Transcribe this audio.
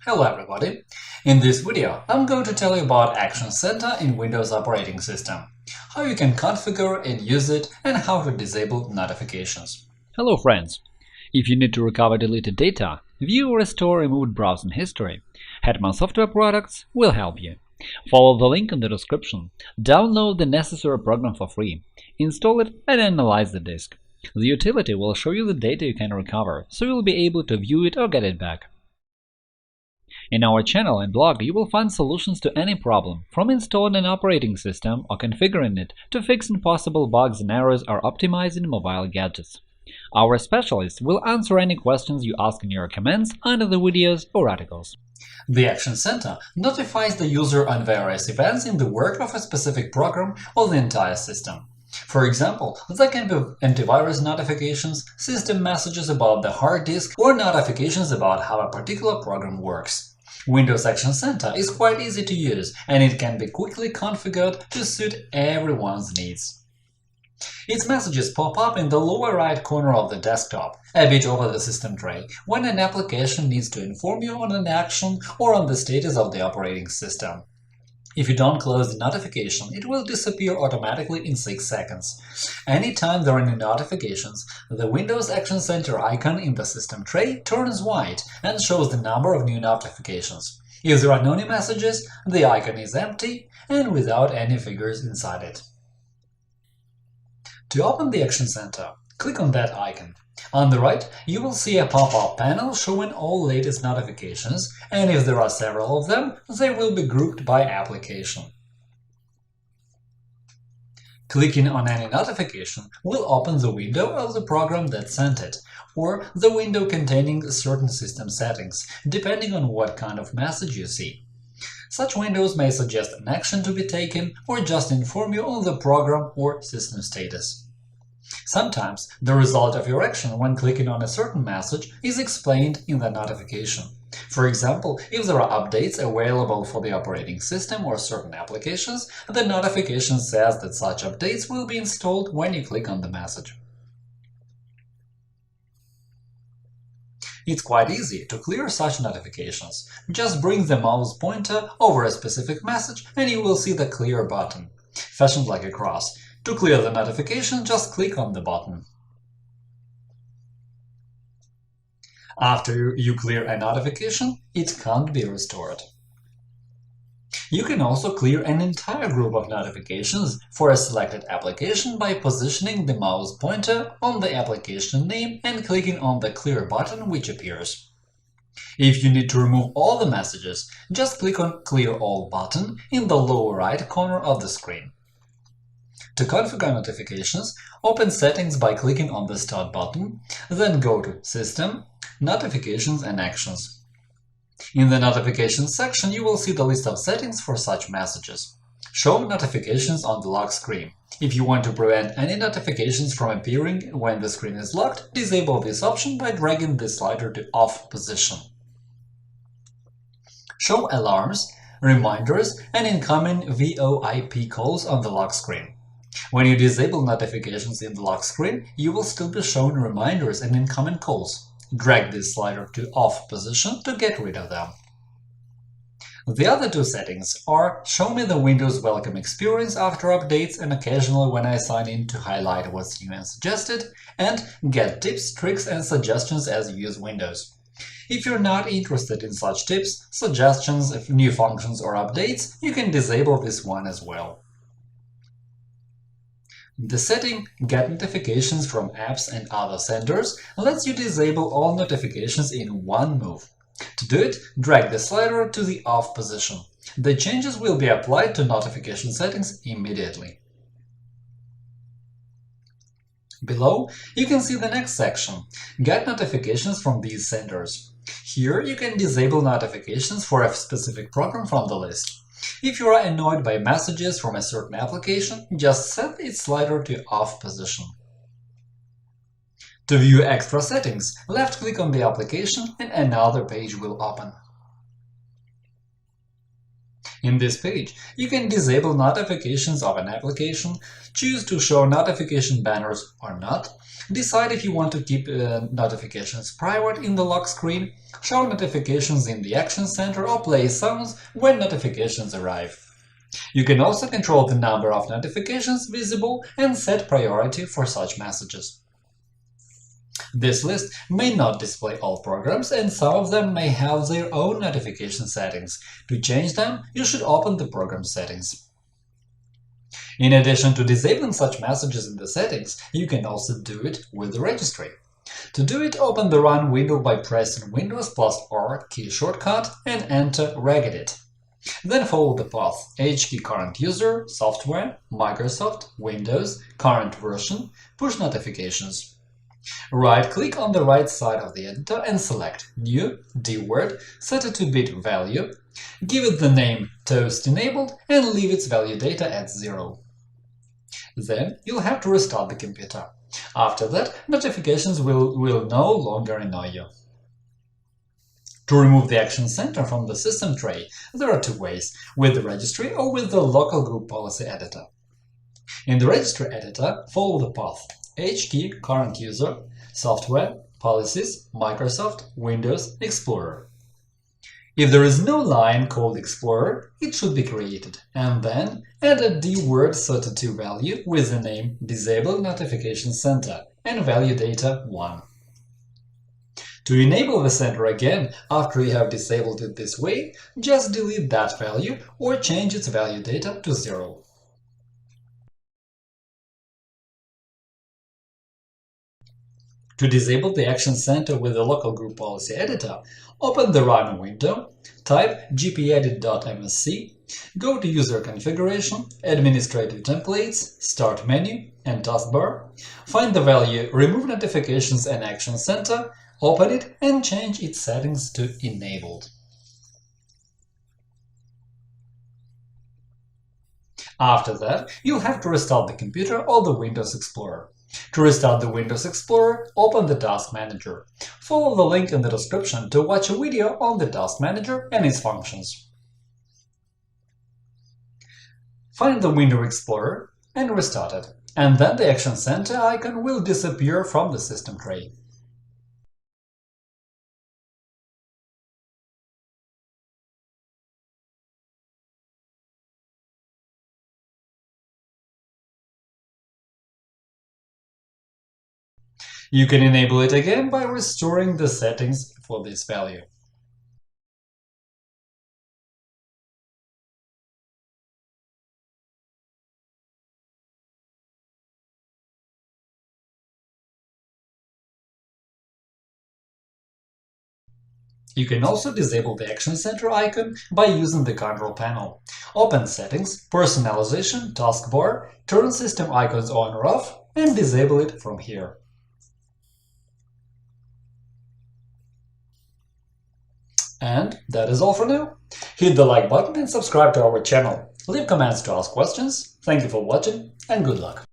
Hello everybody! In this video, I'm going to tell you about Action Center in Windows operating system, how you can configure and use it, and how to disable notifications. Hello friends! If you need to recover deleted data, view or restore removed browsing history, Hetman Software Products will help you. Follow the link in the description, download the necessary program for free, install it and analyze the disk. The utility will show you the data you can recover, so you'll be able to view it or get it back. In our channel and blog, you will find solutions to any problem, from installing an operating system or configuring it to fixing possible bugs and errors or optimizing mobile gadgets. Our specialists will answer any questions you ask in your comments under the videos or articles. The Action Center notifies the user on various events in the work of a specific program or the entire system. For example, there can be antivirus notifications, system messages about the hard disk, or notifications about how a particular program works. Windows Action Center is quite easy to use, and it can be quickly configured to suit everyone's needs. Its messages pop up in the lower right corner of the desktop, a bit over the system tray, when an application needs to inform you on an action or on the status of the operating system. If you don't close the notification, it will disappear automatically in 6 seconds. Anytime there are any notifications, the Windows Action Center icon in the system tray turns white and shows the number of new notifications. If there are no new messages, the icon is empty and without any figures inside it. To open the Action Center, click on that icon. On the right, you will see a pop-up panel showing all latest notifications, and if there are several of them, they will be grouped by application. Clicking on any notification will open the window of the program that sent it, or the window containing certain system settings, depending on what kind of message you see. Such windows may suggest an action to be taken or just inform you on the program or system status. Sometimes the result of your action when clicking on a certain message is explained in the notification. For example, if there are updates available for the operating system or certain applications, the notification says that such updates will be installed when you click on the message. It's quite easy to clear such notifications. Just bring the mouse pointer over a specific message and you will see the Clear button, fashioned like a cross. To clear the notification, just click on the button. After you clear a notification, it can't be restored. You can also clear an entire group of notifications for a selected application by positioning the mouse pointer on the application name and clicking on the Clear button which appears. If you need to remove all the messages, just click on Clear All button in the lower right corner of the screen. To configure notifications, open Settings by clicking on the Start button, then go to System, Notifications and Actions. In the Notifications section, you will see the list of settings for such messages. Show notifications on the lock screen. If you want to prevent any notifications from appearing when the screen is locked, disable this option by dragging the slider to Off position. Show alarms, reminders, and incoming VoIP calls on the lock screen. When you disable notifications in the lock screen, you will still be shown reminders and incoming calls. Drag this slider to Off position to get rid of them. The other two settings are Show me the Windows welcome experience after updates and occasionally when I sign in to highlight what's new and suggested, and Get tips, tricks and suggestions as you use Windows. If you're not interested in such tips, suggestions, new functions or updates, you can disable this one as well. The setting Get notifications from apps and other senders lets you disable all notifications in one move. To do it, drag the slider to the Off position. The changes will be applied to notification settings immediately. Below, you can see the next section – Get notifications from these senders. Here you can disable notifications for a specific program from the list. If you are annoyed by messages from a certain application, just set its slider to Off position. To view extra settings, left-click on the application and another page will open. In this page, you can disable notifications of an application, choose to show notification banners or not, decide if you want to keep notifications private in the lock screen, show notifications in the Action Center, or play sounds when notifications arrive. You can also control the number of notifications visible and set priority for such messages. This list may not display all programs, and some of them may have their own notification settings. To change them, you should open the program settings. In addition to disabling such messages in the settings, you can also do it with the registry. To do it, open the Run window by pressing Windows + R key shortcut and enter regedit. Then follow the path HKey current user, software, Microsoft, Windows, current version, push notifications. Right-click on the right side of the editor and select New dword, set a 2-bit value, give it the name Toast Enabled and leave its value data at 0. Then you'll have to restart the computer. After that, notifications will no longer annoy you. To remove the Action Center from the system tray, there are 2 ways: with the registry or with the local group policy editor. In the registry editor, follow the path HKey current user, software, policies, Microsoft, Windows, Explorer. If there is no line called Explorer, it should be created, and then add a dword32 value with the name Disable Notification Center and value data 1. To enable the center again after you have disabled it this way, just delete that value or change its value data to 0. To disable the Action Center with the local group policy editor, open the Run window, type gpedit.msc, go to User Configuration, Administrative Templates, Start menu, and Taskbar, find the value Remove Notifications and Action Center, open it and change its settings to Enabled. After that, you'll have to restart the computer or the Windows Explorer. To restart the Windows Explorer, open the Task Manager. Follow the link in the description to watch a video on the Task Manager and its functions. Find the Windows Explorer and restart it, and then the Action Center icon will disappear from the system tray. You can enable it again by restoring the settings for this value. You can also disable the Action Center icon by using the control panel. Open Settings, Personalization, Taskbar, turn system icons on or off, and disable it from here. And that is all for now. Hit the like button and subscribe to our channel. Leave comments to ask questions. Thank you for watching and good luck!